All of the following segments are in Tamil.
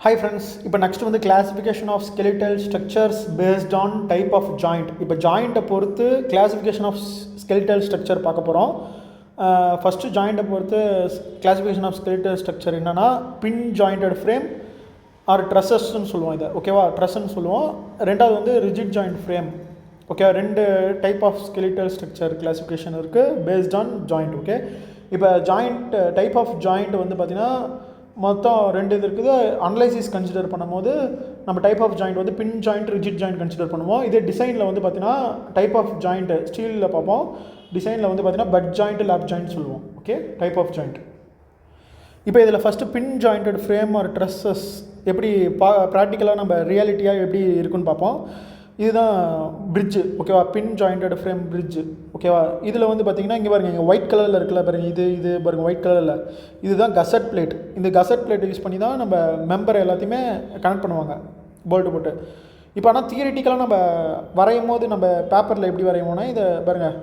Hi friends, இப்போ next வந்து classification of skeletal structures based on type of joint. இப்போ ஜாயிண்ட்டை பொறுத்து classification of skeletal structure பார்க்க போகிறோம். ஃபஸ்ட்டு ஜாயிண்ட்டை பொறுத்து classification of skeletal structure என்னென்னா பின் ஜாயிண்டட் ஃப்ரேம் ஆர் ட்ரஸஸ்ன்னு சொல்லுவோம் இதை, ஓகேவா? ட்ரஸ்ன்னு சொல்லுவோம். ரெண்டாவது வந்து ரிஜிட் ஜாயிண்ட் ஃப்ரேம், ஓகே. ரெண்டு type of skeletal structure classification இருக்குது based on joint, ஓகே. இப்போ ஜாயிண்ட் டைப் ஆஃப் ஜாயிண்ட் வந்து பார்த்திங்கன்னா மொத்தம் ரெண்டு இது இருக்குது. அனலைசிஸ் கன்சிடர் பண்ணும்போது நம்ம டைப் ஆஃப் ஜாயிண்ட் வந்து பின் ஜாயிண்ட், ரிஜிட் ஜாயிண்ட் கன்சிடர் பண்ணுவோம். இதே டிசைனில் வந்து பார்த்தீங்கன்னா டைப் ஆஃப் ஜாயிண்ட் ஸ்டீலில் பார்ப்போம். டிசைனில் வந்து பார்த்தீங்கன்னா பட் ஜாயிண்ட், லேப் ஜாயிண்ட் சொல்லுவோம், ஓகே. Type of joint. இப்போ இதில் first pin jointed frame or trusses எப்படி ப்ராக்டிக்கலாக நம்ம ரியாலிட்டியாக எப்படி இருக்குன்னு பார்ப்போம். இதுதான் பிரிட்ஜு, ஓகேவா? பின் ஜாயிண்டட் ஃப்ரேம் பிரிட்ஜு, ஓகேவா? இதில் வந்து பார்த்திங்கன்னா இங்கே பாருங்கள், இங்கே ஒயிட் கலரில் இருக்குல்ல பாருங்கள், இது பாருங்கள் ஒயிட் கலரில், இதுதான் கசட் பிளேட். இந்த கசட் பிளேட் யூஸ் பண்ணி தான் நம்ம மெம்பர் எல்லாத்தையுமே கனெக்ட் பண்ணுவாங்க போல்ட்டு போட்டு. இப்போ ஆனால் தியரிட்டிக்கலாக நம்ம வரையும் போது நம்ம பேப்பரில் எப்படி வரைவோம்னா இதை பாருங்கள்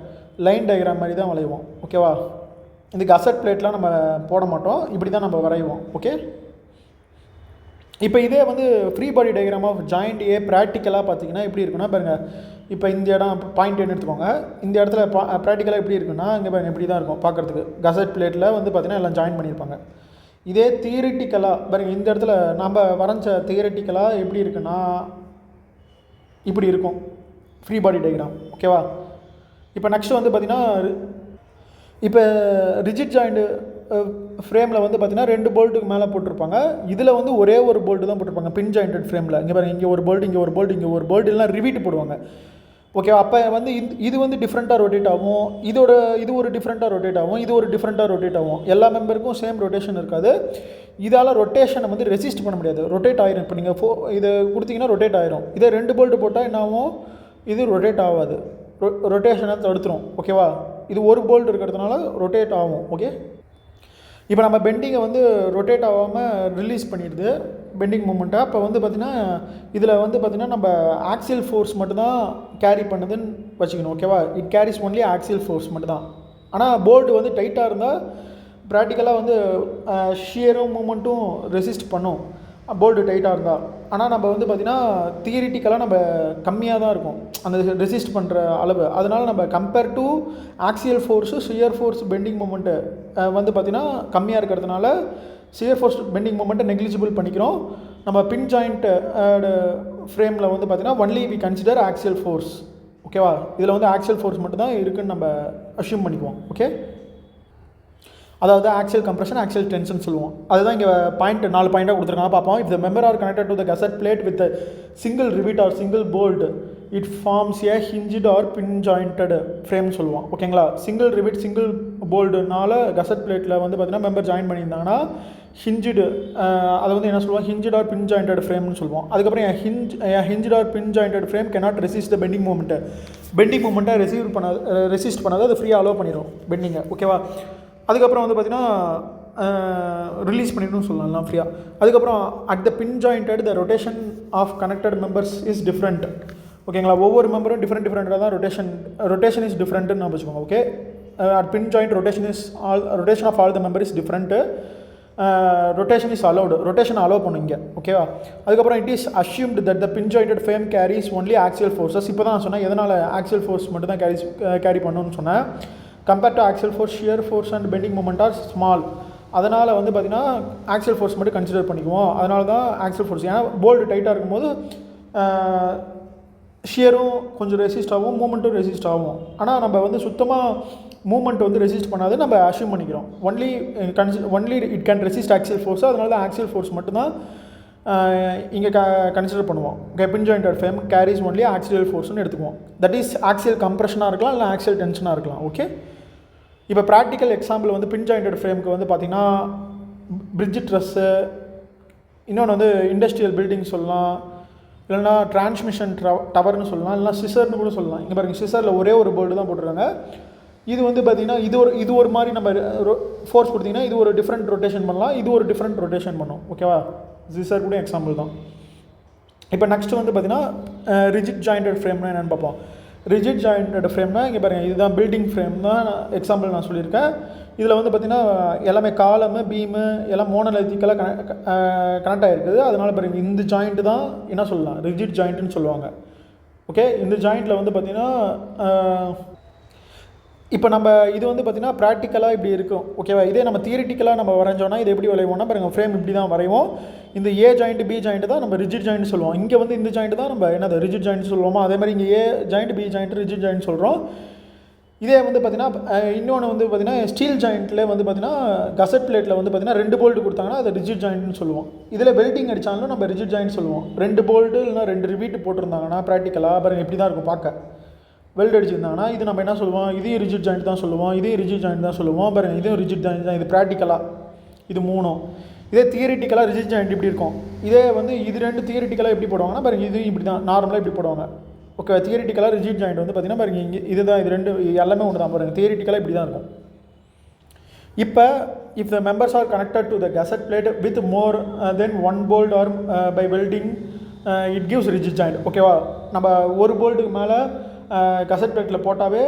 லைன் டயக்ராம் மாதிரி தான் வரைவோம், ஓகேவா? இந்த கசட் பிளேட்லாம் நம்ம போட மாட்டோம், இப்படி தான் நம்ம வரைவோம், ஓகே. இப்போ இதே வந்து free body diagram of joint ஏ ப்ராக்டிக்கலாக பார்த்தீங்கன்னா எப்படி இருக்குன்னா பாருங்கள், இப்போ இந்த இடம் பாயிண்ட் என்ன எடுத்துக்கோங்க. இந்த இடத்துல ப்ராக்டிக்கலாக எப்படி இருக்குன்னா இங்கே பாருங்கள் இப்படி தான் இருக்கும் பார்க்குறதுக்கு. கசட் பிளேட்டில் வந்து பார்த்திங்கன்னா எல்லாம் ஜாயின் பண்ணியிருப்பாங்க. இதே தியரிட்டிக்கலாக பாருங்கள், இந்த இடத்துல நம்ம வரைஞ்ச தியரிட்டிக்கலாக எப்படி இருக்குன்னா இப்படி இருக்கும் ஃப்ரீ பாடி டயக்ராம், ஓகேவா? இப்போ நெக்ஸ்ட் வந்து பார்த்திங்கன்னா இப்போ ரிஜிட் ஜாயிண்ட் ஃப்ரேமில் வந்து பார்த்திங்கன்னா ரெண்டு போல்ட்டுக்கு மேலே போட்டிருப்பாங்க. இதில் வந்து ஒரே ஒரு போல்ட்டு தான் போட்டிருப்பாங்க பின் ஜாயிண்டட் ஃப்ரேமில். இங்கே பாருங்கள், இங்கே ஒரு போல்ட்டு, இங்கே ஒரு போல்ட்டு, இங்கே ஒரு போல்ட்டு, எல்லாம் ரிவீட் போடுவாங்க, ஓகே. அப்போ வந்து இது வந்து டிஃப்ரெண்ட்டாக ரொட்டேட் ஆகும், இது ஒரு டிஃப்ரெண்ட்டாக ரொட்டேட் ஆகும், இது ஒரு டிஃப்ரெண்ட்டாக ரொட்டேட் ஆகும். எல்லா மெம்பருக்கும் சேம் ரொட்டேஷன் இருக்காது. இதால் ரொட்டேஷனை வந்து ரெசிஸ்ட் பண்ண முடியாது, ரொட்டேட் ஆயிரும். இப்போ நீங்கள் இது கொடுத்தீங்கன்னா ரொட்டேட் ஆயிரும். இதே ரெண்டு போல்ட்டு போட்டால் என்ன ஆகும், இது ரொட்டேட் ஆகாது, ரொட்டேஷனை தடுத்துரும், ஓகேவா? இது ஒரு போல்ட் இருக்கிறதுனால ரொட்டேட் ஆகும், ஓகே. இப்போ நம்ம பெண்டிங்கை வந்து ரொட்டேட் ஆகாமல் ரிலீஸ் பண்ணிடுது பெண்டிங் மூமெண்ட்டை. அப்போ வந்து பார்த்திங்கன்னா இதில் வந்து பார்த்திங்கன்னா நம்ம ஆக்சியல் ஃபோர்ஸ் மட்டும்தான் கேரி பண்ணுதுன்னு வச்சுக்கணும், ஓகேவா? It carries only axial force மட்டும்தான். ஆனால் போல்டு வந்து டைட்டாக இருந்தால் ப்ராக்டிக்கலாக வந்து ஷியரும் மூமெண்ட்டும் ரெசிஸ்ட் பண்ணும் போல்டு டைட்டாக இருந்தால். ஆனால் நம்ம வந்து பார்த்திங்கன்னா தியரிட்டிக்கலாக நம்ம கம்மியாக தான் இருக்கும் அந்த ரெசிஸ்ட் பண்ணுற அளவு. அதனால் நம்ம compare to axial force shear force bending moment வந்து பார்த்திங்கன்னா கம்மியாக இருக்கிறதுனால ஷியர் ஃபோர்ஸ் பெண்டிங் மூமெண்ட்டை நெக்லிஜிபிள் பண்ணிக்கிறோம். நம்ம பின் ஜாயிண்ட் ஃப்ரேமில் வந்து பார்த்திங்கன்னா only we consider axial force, ஓகேவா? இதில் வந்து ஆக்சியல் ஃபோர்ஸ் மட்டும் தான் இருக்குதுன்னு நம்ம அஷ்யூம் பண்ணிக்குவோம், ஓகே. அதாவது ஆக்சியல் கம்ப்ரெஷன், ஆக்சியல் டென்ஷன் சொல்லுவோம். அதுதான் இங்கே பாயிண்ட் 4 பாயிண்ட்டாக கொடுத்துருக்காங்க, பார்ப்போம். If the member are connected to the gusset plate with single rivet or single bolt it forms a hinged or pin jointed frame சொல்லுவோம், ஓகேங்களா? சிங்கிள் ரிவிட் சிங்கிள் போல்டுனால கசட் பிளேட்டில் வந்து பார்த்திங்கன்னா மெம்பர் ஜாயின் பண்ணியிருந்தாங்கன்னா ஹிஞ்சிடு, அதை வந்து என்ன சொல்லுவோம், ஹிஞ்சிட் ஆர் பின் ஜாயிண்டட் ஃப்ரேம்னு சொல்லுவோம். அதுக்கப்புறம் hinged or pin jointed frame cannot resist the bending மூமெண்ட்டை, பெண்டிங் மூமெண்ட்டை ரெசிஸ்ட் பண்ணாது, அது ஃப்ரீயாக அலோவ் பண்ணிடும் பெண்டிங்கை, ஓகேவா? அதுக்கப்புறம் வந்து பார்த்திங்கன்னா ரிலீஸ் பண்ணிடணும்னு சொல்லலாம் ஃப்ரீயாக. அதுக்கப்புறம் at the pin jointed the rotation of connected members is different, ஓகேங்களா? ஒவ்வொரு மெம்பரும் டிஃப்ரெண்ட்டாக தான் ரொட்டேஷன் இஸ் டிஃப்ரெண்ட்டுன்னு நான் வச்சுக்கோங்க, okay. At pin joint rotation of all the member is different, rotation is allowed, rotation allow பண்ணும் இங்கே, ஓகேவா? அதுக்கப்புறம் it is assumed that the pin jointed frame carries only axial forces. இப்போ தான் நான் சொன்னேன் எதனால் ஆக்சியல் ஃபோர்ஸ் மட்டும் தான் கேரி பண்ணணும்னு சொன்னேன். Compare to axial force shear force and bending moment are small. அதனால் வந்து பார்த்திங்கன்னா ஆக்சியல் ஃபோர்ஸ் மட்டும் கன்சிடர் பண்ணிக்குவோம். அதனால தான் ஆக்சியல் ஃபோர்ஸ், ஏன்னா போல்டு டைட்டாக இருக்கும்போது ஷியரும் கொஞ்சம் ரெசிஸ்ட் ஆகும், மூமெண்ட்டும் ரெசிஸ்ட் ஆகும். ஆனால் நம்ம வந்து சுத்தமாக மூமெண்ட் வந்து ரெசிஸ்ட் பண்ணாது நம்ம அஷ்யூம் பண்ணிக்கிறோம். Only it can resist axial force. அதனால தான் ஆக்சியல் ஃபோர்ஸ் மட்டும்தான் இங்கே கன்சிடர் பண்ணுவோம். Pin jointed frame carries only axial ஃபோர்ஸ்னு எடுத்துக்குவோம். தட் இஸ் ஆக்சியல் கம்ப்ரெஷனாக இருக்கலாம், இல்லை ஆக்சியல் டென்ஷனாக இருக்கலாம், ஓகே. இப்போ ப்ராக்டிக்கல் எக்ஸாம்பிள் வந்து பின் ஜாயிண்டட் ஃப்ரேமுக்கு வந்து பார்த்திங்கன்னா பிரிட்ஜ் ட்ரஸ்ஸு, இன்னொன்று வந்து இண்டஸ்ட்ரியல் பில்டிங் சொல்லலாம், இல்லைனா டிரான்ஸ்மிஷன் டவர்னு சொல்லலாம், இல்லைனா சிசர்னு கூட சொல்லலாம். இங்கே பாருங்கள், சிசரில் ஒரே ஒரு போல்டு தான் போட்டுருக்காங்க. இது வந்து பார்த்திங்கன்னா இது ஒரு மாதிரி நம்ம ஃபோர்ஸ் கொடுத்திங்கன்னா இது ஒரு டிஃப்ரெண்ட் ரொட்டேஷன் பண்ணலாம், இது ஒரு டிஃப்ரெண்ட் ரொட்டேஷன் பண்ணும், ஓகேவா? சிசர் கூட எக்ஸாம்பிள் தான். இப்போ நெக்ஸ்ட் வந்து பார்த்திங்கன்னா ரிஜிட் ஜாயிண்டட் ஃப்ரேம்னா என்னென்னு பார்ப்போம். ரிஜிட் ஜாயிண்டட் ஃப்ரேம்னா இங்கே பாருங்கள், இதுதான் பில்டிங் ஃப்ரேம் தான் எக்ஸாம்பிள் நான் சொல்லியிருக்கேன். இதில் வந்து பார்த்திங்கன்னா எல்லாமே காலமு பீமு எல்லாம் மோனோலித்திக்கலாக கனெக்ட் ஆகிருக்குது. அதனால் பாருங்கள் இந்த ஜாயிண்ட்டு தான் என்ன சொல்லலாம், ரிஜிட் ஜாயிண்ட்டுன்னு சொல்லுவாங்க. ஓகே, இந்த ஜாயிண்ட்டில் வந்து பார்த்திங்கன்னா இப்போ நம்ம இது வந்து பார்த்திங்கன்னா ப்ராக்டிக்கலாக இப்படி இருக்கும். ஓகேவா, இதே நம்ம தியரிட்டிக்கலாக நம்ம வரைஞ்சோன்னா இது எப்படி வரைவோம்னா பாருங்கள், ஃப்ரேம் இப்படி தான் வரைவோம். இந்த ஏ ஜாயிண்ட் பி ஜாயிண்ட் தான் நம்ம ரிஜிட் ஜாயிண்ட் சொல்லுவோம். இங்கே வந்து இந்த ஜாயிண்ட் தான் நம்ம என்னது ரிஜிட் ஜாயிண்ட் சொல்லுவோமா, அதே மாதிரி இங்கே A joint B joint rigid joint சொல்கிறோம். இதே வந்து பார்த்திங்கன்னா இன்னொன்று வந்து பார்த்திங்கன்னா ஸ்டீல் ஜாயிண்ட்டில் வந்து பார்த்திங்கன்னா கசட் பிளேட்டில் வந்து பார்த்திங்கன்னா 2 போல்ட்டு கொடுத்தாங்கன்னா அது ரிஜிட் ஜாயிண்ட்னு சொல்லுவோம். இதில் வெல்டிங் அடித்தாலும் நம்ம ரிஜிட் ஜாயிண்ட் சொல்லுவோம். 2 போல்ட்டு இல்லைனா 2 ரிவீட் போட்டிருந்தாங்கன்னா ப்ராக்டிக்கலாக பாருங்கள் இப்படி தான் இருக்கும் பார்க்க. வெல்ட் அடிச்சிருந்தாங்கன்னா இது நம்ம என்ன சொல்லுவோம், இதையும் ரிஜிட் ஜாயிண்ட் தான் சொல்லுவோம், இதையும் ரிஜிட் ஜாயிண்ட் தான் சொல்லுவோம். பாருங்கள் இதுவும் ரிஜிட் ஜாயிண்ட் தான். இது ப்ராக்டிக்கலாக இது 3. இதே தியரிட்டிக்கலாக ரிஜிட் ஜாயிண்ட் இப்படி இருக்கும். இதே வந்து இது 2 தியரிட்டிக்கலாக எப்படி போடுவாங்கன்னா பாருங்கள், இது இப்படி தான் நார்மலாக இப்படி போடுவாங்க. ஓகே, தியரிட்டிக்கலாக ரிஜிட் ஜாயிண்ட் வந்து பார்த்திங்கன்னா பாருங்கள் இங்கே இதுதான், இது 2 எல்லாமே ஒன்று தான். பாருங்கள் தியரிட்டிக்கலாக இப்படி தான் இருக்கும். இப்போ if the members are connected to the gusset plate with more then 1 bolt or by welding it gives rigid joint. ஓகேவா, நம்ம ஒரு போல்ட்டுக்கு மேலே கசட் பிளேட்டில் போட்டாவே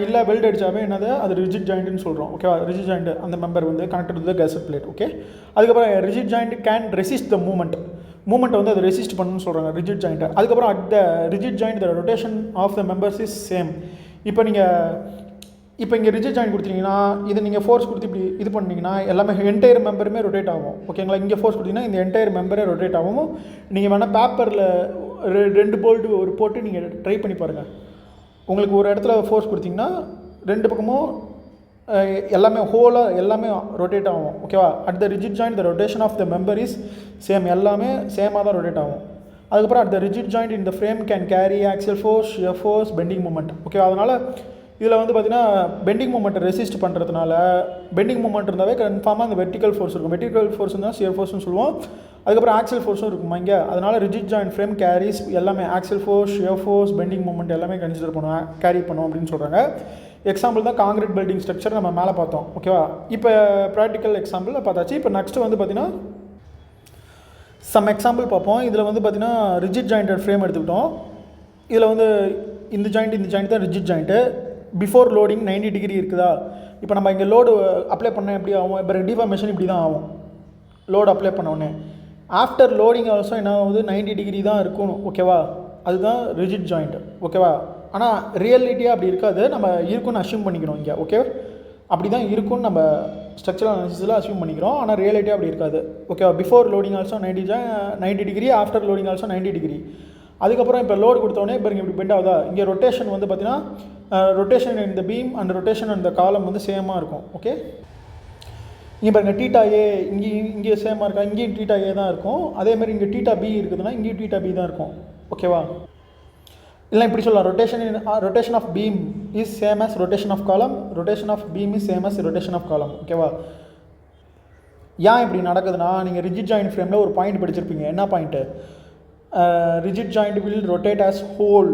இல்லை வெல்ட் அடித்தாவே என்னது அது ரிஜிட் ஜாயிண்ட்னு சொல்கிறோம். ஓகேவா, ரிஜிட் ஜாயிண்ட் அந்த மெம்பர் வந்து connected to the gusset plate. Okay, அதுக்கப்புறம் rigid joint can resist the மூமெண்ட்டை வந்து அது ரெசிஸ்ட் பண்ணணும்னு சொல்கிறாங்க ரிஜிட் ஜாயிண்ட்டை. அதுக்கப்புறம் at the rigid joint the rotation of the members is same. இப்போ இங்கே ரிஜிட் ஜாயிண்ட் கொடுத்தீங்கன்னா இது நீங்கள் ஃபோர்ஸ் கொடுத்து இப்படி இது பண்ணிங்கன்னா எல்லாமே என்டையர் மெம்பருமே ரொட்டேட் ஆகும். ஓகேங்களா, இங்கே ஃபோர்ஸ் கொடுத்தீங்கன்னா இந்த என்டையர் மெம்பரே ரொட்டேட் ஆகும். நீங்கள் வேணால் பேப்பரில் 2 போல்ட்டு ஒரு போட்டு நீங்கள் ட்ரை பண்ணி பாருங்கள். உங்களுக்கு ஒரு இடத்துல ஃபோர்ஸ் கொடுத்தீங்கன்னா 2 பக்கமும் எல்லாமே ஹோலாக எல்லாமே ரொட்டேட் ஆகும். ஓகேவா, at the rigid joint the rotation of the member is same. எல்லாமே சேமாக தான் ரொட்டேட் ஆகும். அதுக்கப்புறம் at the rigid joint in the frame can carry axial force, shear force, bending moment. Okay, அதனால் இதில் வந்து பார்த்திங்கன்னா பெண்டிங் மூமெண்ட்டை ரெசிஸ்ட் பண்ணுறதுனால பெண்டிங் மூமெண்ட் இருந்தாவே கன்ஃபார்மாக அந்த வெர்டிக்கல் ஃபோர்ஸ் இருக்கும். வெர்டிக்கல் ஃபோர்ஸ் தான் ஷியர் ஃபோர்ஸ்னு சொல்லுவோம். அதுக்கப்புறம் ஆக்சியல் ஃபோர்ஸும் இருக்குமா இங்கே. அதனால் ரிஜிட் ஜாயிண்ட் ஃப்ரேம் கேரிஸ் எல்லாமே axial force, shear force, bending moment எல்லாமே கன்சிடர் பண்ணுவோம், கேரி பண்ணுவோம் அப்படின்னு சொல்கிறாங்க. எக்ஸாம்பிள் தான் காங்கிரீட் பில்டிங் ஸ்ட்ரக்சர் நம்ம மேலே பார்த்தோம். ஓகேவா, இப்போ ப்ராக்டிக்கல் எக்ஸாம்பிள் பார்த்தாச்சு. இப்போ நெக்ஸ்ட்டு வந்து பார்த்திங்கன்னா சம் எக்ஸாம்பிள் பார்ப்போம். இதில் வந்து பார்த்திங்கன்னா ரிஜிட் ஜாயிண்டட் ஃப்ரேம் எடுத்துக்கிட்டோம். இதில் வந்து இந்த ஜாயிண்ட் தான் rigid joint. Before loading 90 degree இருக்குதா. இப்போ நம்ம இங்கே லோடு அப்ளை பண்ண எப்படி ஆகும், இப்போ டிஃபார்மேஷன் இப்படி தான் ஆகும் லோடு அப்ளை பண்ணோடனே. ஆஃப்டர் லோடிங் ஆல்சோ என்ன ஆகுது, 90 டிகிரி தான் இருக்கணும். ஓகேவா, அதுதான் ரிஜிட் ஜாயிண்ட். ஓகேவா, ஆனால் ரியாலிட்டியாக அப்படி இருக்காது, நம்ம இருக்குன்னு அஸ்யூம் பண்ணிக்கிறோம் இங்கே. ஓகே, அப்படி தான் இருக்குன்னு நம்ம ஸ்ட்ரக்சரல் அனாலிசிஸில் அஸ்யூம் பண்ணிக்கிறோம், ஆனால் ரியாலிட்டியாக அப்படி இருக்காது. ஓகேவா, before loading also 90 degree, after loading also 90 degree. அதுக்கப்புறம் இப்போ லோடு கொடுத்தோடனே இப்போ இப்படி பெண்ட் ஆகுதா. இங்கே ரொட்டேஷன் வந்து பார்த்திங்கன்னா rotation in the beam and rotation and the column வந்து சேமாக இருக்கும். ஓகே, இங்கே பாருங்கள் டீட்டா ஏ இங்கே சேமாக இருக்கா, இங்கேயும் டீட்டா ஏ தான் இருக்கும். அதேமாதிரி இங்கே டீட்டா பி இருக்குதுன்னா இங்கேயும் டீட்டா பி தான் இருக்கும். ஓகேவா, இல்லை இப்படி சொல்லலாம், rotation of beam is same as rotation of column, rotation of beam is same as rotation of column. ஓகேவா, ஏன் இப்படி நடக்குதுன்னா நீங்கள் ரிஜிட் ஜாயிண்ட் ஃப்ரேமில் ஒரு பாயிண்ட் படிச்சிருப்பீங்க. என்ன point, rigid joint will rotate as whole.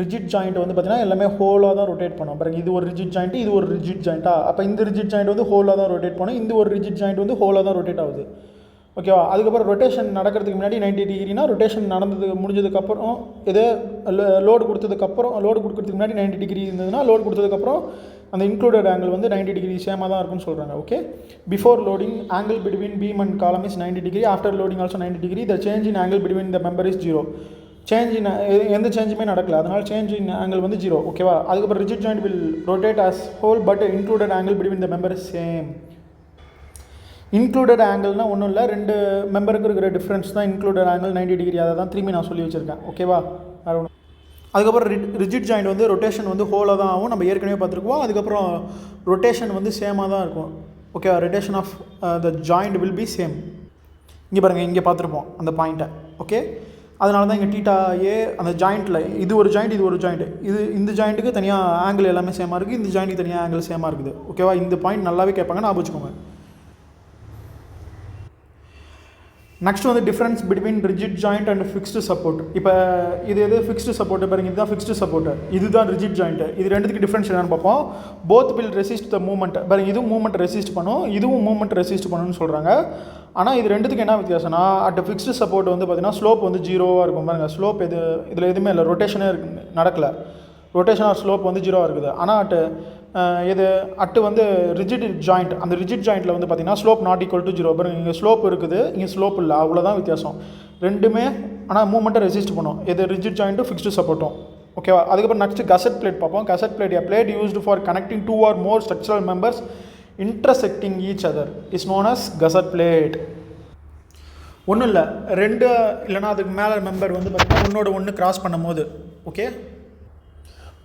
Rigid joint வந்து பார்த்திங்கன்னா எல்லாமே ஹோலாக தான் ரொட்டேட் பண்ணும். பாருங்கள், இது ஒரு ரிஜிட் ஜாயிண்ட்டு, இது ஒரு ரிஜிட் ஜாயிண்ட்டா. அப்போ இந்த ரிஜிட் ஜாயிண்ட் வந்து ஹோலாக தான் ரொட்டேட் பண்ணும், இந்த ஒரு ரிஜிட் ஜாயிண்ட் வந்து ஹோலாக தான் ரொட்டேட் ஆகுது. ஓகேவா, அதுக்கப்புறம் ரொட்டேஷன் நடக்கிறதுக்கு முன்னாடி 90 டிகிரினா ரொட்டேஷன் முடிஞ்சதுக்கப்புறம் இது லோடு கொடுக்கறதுக்கு முன்னாடி 90 டிகிரி இருந்ததுன்னா லோடு கொடுத்ததுக்கப்புறம் அந்த இன்க்ளூடட் ஆங்கிள் வந்து 90 டிகிரி சேமாக தான் இருக்குன்னு சொல்கிறாங்க. ஓகே, before loading angle between beam and column is 90 degree, after loading also 90 degree. The change in angle between the member is 0. எந்த சேஞ்சுமே நடக்கல, அதனால் சேஞ்ச் இன் ஆங்கிள் வந்து 0. ஓகேவா, அதுக்கப்புறம் rigid joint will rotate as whole but included angle between the member is same. Included ஆங்கிள்னால் ஒன்றும் இல்லை, 2 மெம்பருக்கு இருக்கிற டிஃப்ரென்ஸ் தான் இன்க்ளூடட் ஆங்கிள் 90 டிகிரி. அதை தான் திரும்பி நான் சொல்லி வச்சுருக்கேன். ஓகேவா, அதுக்கப்புறம் ரிஜிட் ஜாயிண்ட் வந்து ரொட்டேஷன் வந்து ஹோலாக தான் ஆகும், நம்ம ஏற்கனவே பார்த்துருக்கோம். அதுக்கப்புறம் ரொட்டேஷன் வந்து சேமாக தான் இருக்கும். ஓகேவா, rotation of the joint will be same. இங்கே பாருங்கள், இங்கே பார்த்துருப்போம் அந்த பாயிண்ட்டை. ஓகே, அதனால தான் இங்கே டீட்டா ஏ அந்த ஜாயிண்ட்டில் இது ஒரு ஜாயிண்ட், இந்த ஜாயிண்ட்டுக்கு தனியாக ஆங்கிள் எல்லாமே சேமாக இருக்குது, இந்த ஜாயிண்ட்டுக்கு தனியாக ஆங்கிள் சேமாக இருக்குது. ஓகேவா, இந்த பாயிண்ட் நல்லாவே கேட்பாங்க, ஞாபகம் வச்சுக்கோங்க. நெக்ஸ்ட் வந்து difference between rigid joint and fixed support. இப்போ இது ஃபிக்ஸ்டு சப்போர்ட் பாருங்கள், இதுதான் ஃபிக்ஸ்டு சப்போர்ட், இதுதான் ரிஜிட் ஜாயிண்ட். இது ரெண்டுத்துக்கு டிஃப்ரென்ஸ் என்னென்னு பார்ப்போம். Both will resist the movement. பாருங்கள், இதுவும் மூவ்மெண்ட் ரெசிஸ்ட் பண்ணும், இதுவும் மூவ்மெண்ட் ரெசிஸ்ட் பண்ணணும்னு சொல்கிறாங்க. ஆனால் இது ரெண்டுத்துக்கு என்ன வித்தியாசம்னா, அட் ஃபிக்ஸ்டு சப்போர்ட் வந்து பார்த்திங்கன்னா ஸ்லோப் வந்து 0வாக இருக்கும். பாருங்கள், ஸ்லோப் இதில் எதுவுமே இல்லை, ரொட்டேஷனே நடக்கலை. ரொட்டேஷன் ஆர் ஸ்லோப் வந்து 0 இருக்குது. ஆனால் அட்டு வந்து ரிஜிட் ஜாயிண்ட், அந்த ரிஜிட் ஜாயிண்ட்டில் வந்து பார்த்திங்கன்னா ஸ்லோப் நாட் ஈக்குவல் டு 0. பாருங்க இங்கே ஸ்லோப் இருக்குது, இங்கே ஸ்லோப் இல்லை, அவ்வளோதான் வித்தியாசம். ரெண்டுமே ஆனால் மூவ்மெண்ட்டை ரெசிஸ்ட் பண்ணும். ரிஜிட் ஜாயிண்ட்டும் ஃபிக்ஸ்டு சப்போர்ட்டும். ஓகேவா? அதுக்கப்புறம் நெக்ஸ்ட் கசட் பிளேட் பார்ப்போம். கசட் plate, a plate used for connecting 2 or more structural members intersecting each other is known as gusset plate. ஒன்றும் இல்லை, 2 இல்லைனா அதுக்கு மேலே மெம்பர் வந்து பார்த்திங்கன்னா ஒன்றோட ஒன்று கிராஸ் பண்ணும் போது, ஓகே,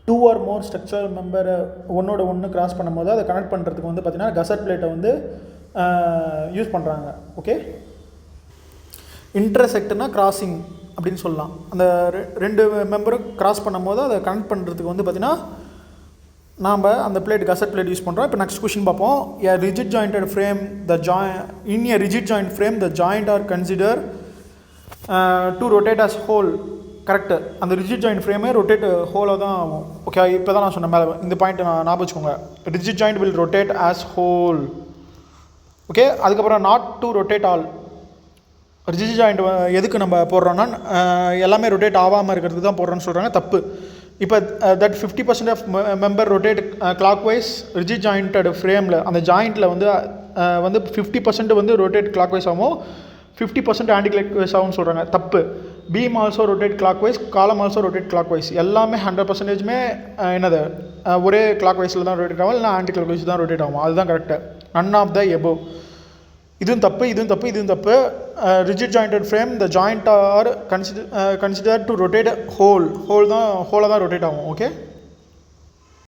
2 or more ஸ்ட்ரக்சரல் மெம்பரை ஒன்றோட ஒன்று கிராஸ் பண்ணும் போது அதை கனெக்ட் பண்ணுறதுக்கு வந்து பார்த்திங்கன்னா கசட் பிளேட்டை வந்து யூஸ் பண்ணுறாங்க. ஓகே, இன்டர்செக்ட்னா கிராசிங் அப்படின்னு சொல்லலாம். அந்த 2 மெம்பரும் கிராஸ் பண்ணும் போது அதை கனெக்ட் பண்ணுறதுக்கு வந்து பார்த்திங்கன்னா நாம் அந்த பிளேட் கசட் பிளேட் யூஸ் பண்ணுறோம். இப்போ நெக்ஸ்ட் கொஸ்டின் பார்ப்போம். A rigid jointed frame, in a rigid joint frame the joint are considered to rotate as whole. Correct, அந்த ரிஜிட் ஜாயிண்ட் ஃப்ரேமே ரொட்டேட் ஹோலாக தான் ஆகும். ஓகே, இப்போ தான் நான் சொன்ன மேலே இந்த பாயிண்ட் நான் ஞாபகம் வச்சுக்கோங்க. Rigid joint will rotate as whole. Okay, அதுக்கப்புறம் not to rotate all. Rigid joint எதுக்கு நம்ம போடுறோன்னா எல்லாமே ரொட்டேட் ஆகாமல் இருக்கிறதுக்கு தான் போடுறோன்னு சொல்கிறாங்க. தப்பு. இப்போ that 50% of member rotate clockwise rigid jointed ஃப்ரேமில், அந்த ஜாயிண்ட்டில் வந்து 50% வந்து ரொட்டேட் கிளாக் வைஸ் ஆகும், 50% ஆன்டி கிளாக் வைஸ் ஆகும்னு சொல்கிறாங்க. தப்பு. Beam also rotate clockwise, column also rotate clockwise. எல்லாமே 100%மே என்னது ஒரே கிளாக் வைஸில் தான் ரொட்டேட் ஆகும், இல்லை ஆன்டி கிளாக் வைஸ் தான் ரொட்டேட் ஆகும். அதுதான் correct. None of the above. இதுவும் தப்பு, இதுவும் தப்பு, இதுவும் தப்பு. Rigid jointed frame the joint are consider to rotate ஹோலாக தான் ரொட்டேட் ஆகும். ஓகே.